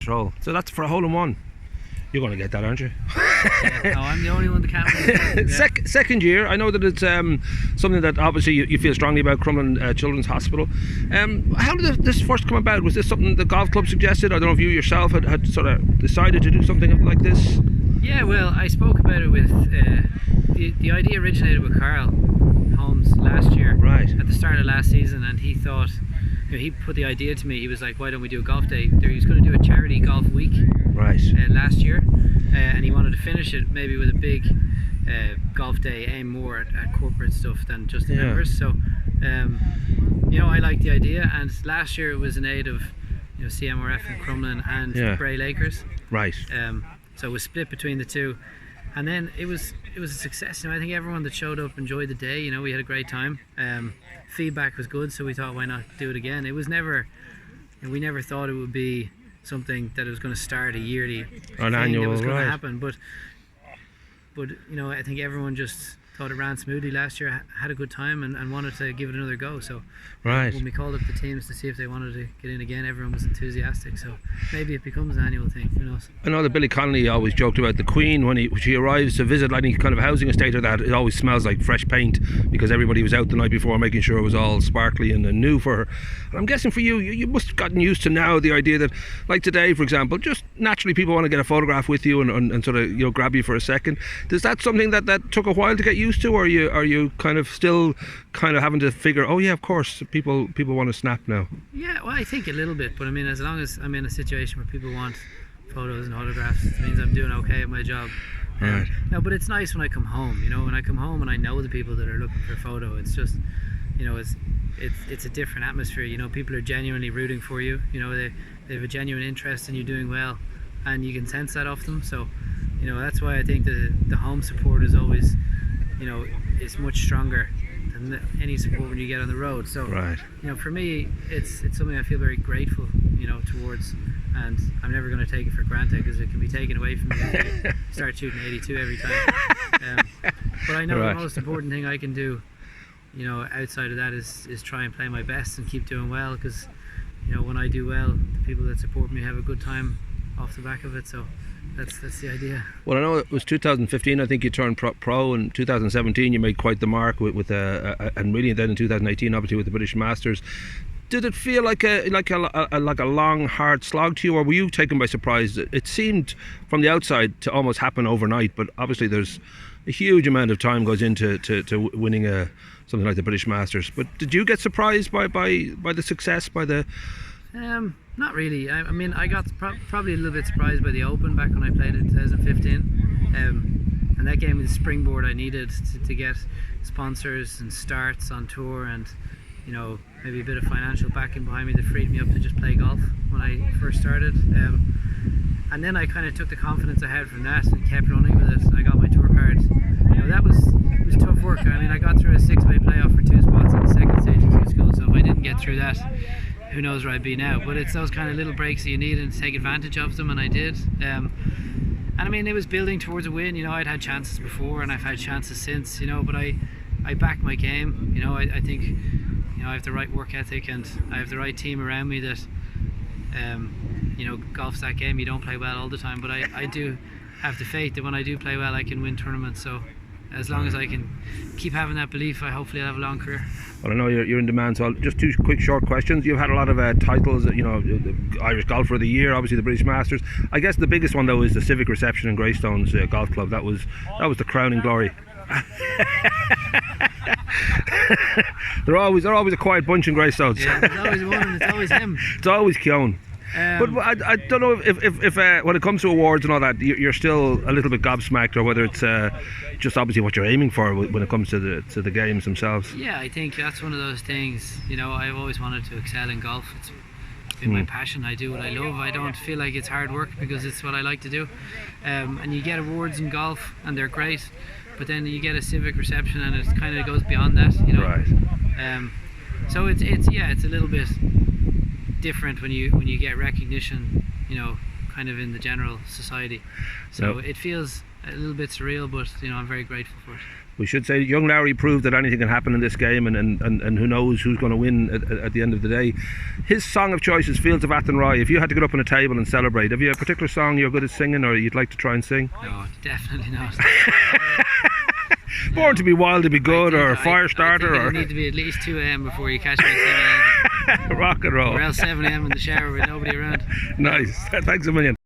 control. So that's for a hole in one. You're going to get that, aren't you? Yeah, no, I'm the only one that can't. Yeah. Second year, I know that it's something that obviously you feel strongly about, Crumlin Children's Hospital. How did this first come about? Was this something the golf club suggested? I don't know if you yourself had sort of decided to do something like this? Yeah, well, I spoke about it with, the idea originated with Carl Holmes last year. Right. At the start of last season, and he thought, he put the idea to me. He was like, why don't we do a golf day? He was going to do a charity golf week. Right. Last year, and he wanted to finish it maybe with a big golf day, aim more at corporate stuff than just the members. So, I like the idea, and last year it was in aid of, CMRF and Crumlin and Bray Lakers. Right. So it was split between the two, and then it was a success. I think everyone that showed up enjoyed the day. We had a great time. Feedback was good, so we thought, why not do it again? It was never, we never thought it would be something that it was going to start a yearly thing annual, that was going right. to happen, but I think everyone just thought it ran smoothly last year, had a good time, and wanted to give it another go. So when we called up the teams to see if they wanted to get in again, everyone was enthusiastic, so maybe it becomes an annual thing, who knows. I know that Billy Connolly always joked about the Queen when she arrives to visit any kind of housing estate or that, it always smells like fresh paint, because everybody was out the night before making sure it was all sparkly and new for her. And I'm guessing for you must have gotten used to now the idea that, like today for example, just naturally people want to get a photograph with you and sort of grab you for a second. Is that something that took a while to get used to, or are you kind of still kind of having to figure, oh yeah, of course people want to snap now? Yeah, well, I think a little bit, but I mean, as long as I'm in a situation where people want photos and autographs, it means I'm doing okay at my job. Right. No, but it's nice when I come home, when I come home and I know the people that are looking for a photo. It's just, it's a different atmosphere. People are genuinely rooting for you. They have a genuine interest in you doing well, and you can sense that off them. So, that's why I think the home support is always, is much stronger than any support when you get on the road. So, for me, it's something I feel very grateful, towards, and I'm never going to take it for granted, because it can be taken away from me if you start shooting 82 every time. But I know the most important thing I can do, outside of that is try and play my best and keep doing well, because, when I do well, the people that support me have a good time off the back of it. So that's the idea. Well, I know it was 2015. I think you turned pro. In 2017, you made quite the mark with and really then in 2018, obviously with the British Masters. Did it feel like a long, hard slog to you, or were you taken by surprise? It seemed from the outside to almost happen overnight, but obviously there's a huge amount of time goes into winning something like the British Masters. But did you get surprised by the success, by the? Not really. I mean, I got probably a little bit surprised by the Open back when I played it in 2015, and that gave me the springboard I needed to get sponsors and starts on tour, and maybe a bit of financial backing behind me that freed me up to just play golf when I first started. And then I kind of took the confidence I had from that and kept running with it, and I got my tour card. It was tough work. I mean, I got through a 6-way playoff for 2 spots in the second stage of Q School, so if I didn't get through that, who knows where I'd be now. But it's those kind of little breaks that you need, and to take advantage of them, and I did. And I mean, it was building towards a win. I'd had chances before, and I've had chances since, but I backed my game. I think I have the right work ethic, and I have the right team around me that golf's that game. You don't play well all the time, but I do have the faith that when I do play well, I can win tournaments. So as long as I can keep having that belief, hopefully I'll have a long career. Well, I know you're in demand, so just 2 quick short questions. You've had a lot of titles, the Irish Golfer of the Year, obviously the British Masters. I guess the biggest one though is the Civic Reception in Greystones Golf Club. That was the crowning glory. they're always a quiet bunch in Greystones. Yeah, there's always one, and it's always him. It's always Keown. But I don't know if when it comes to awards and all that, you're still a little bit gobsmacked, or whether it's just obviously what you're aiming for when it comes to the games themselves. Yeah, I think that's one of those things. I've always wanted to excel in golf. It's been my passion. I do what I love. I don't feel like it's hard work, because it's what I like to do. And you get awards in golf, and they're great, but then you get a Civic Reception, and it kind of goes beyond that. Right. So it's a little bit different when you get recognition, kind of in the general society. So it feels a little bit surreal, but I'm very grateful for it. We should say young Larry proved that anything can happen in this game, and who knows who's going to win at the end of the day. His song of choice is Fields of Athenry. If you had to get up on a table and celebrate, have you a particular song you're good at singing or you'd like to try and sing? No, definitely not. Born to be Wild to be Good, or Firestarter, or... or... need to be at least 2 AM before you catch me singing anything. Rock and roll. Or else 7 AM in the shower with nobody around. Nice. Thanks a million.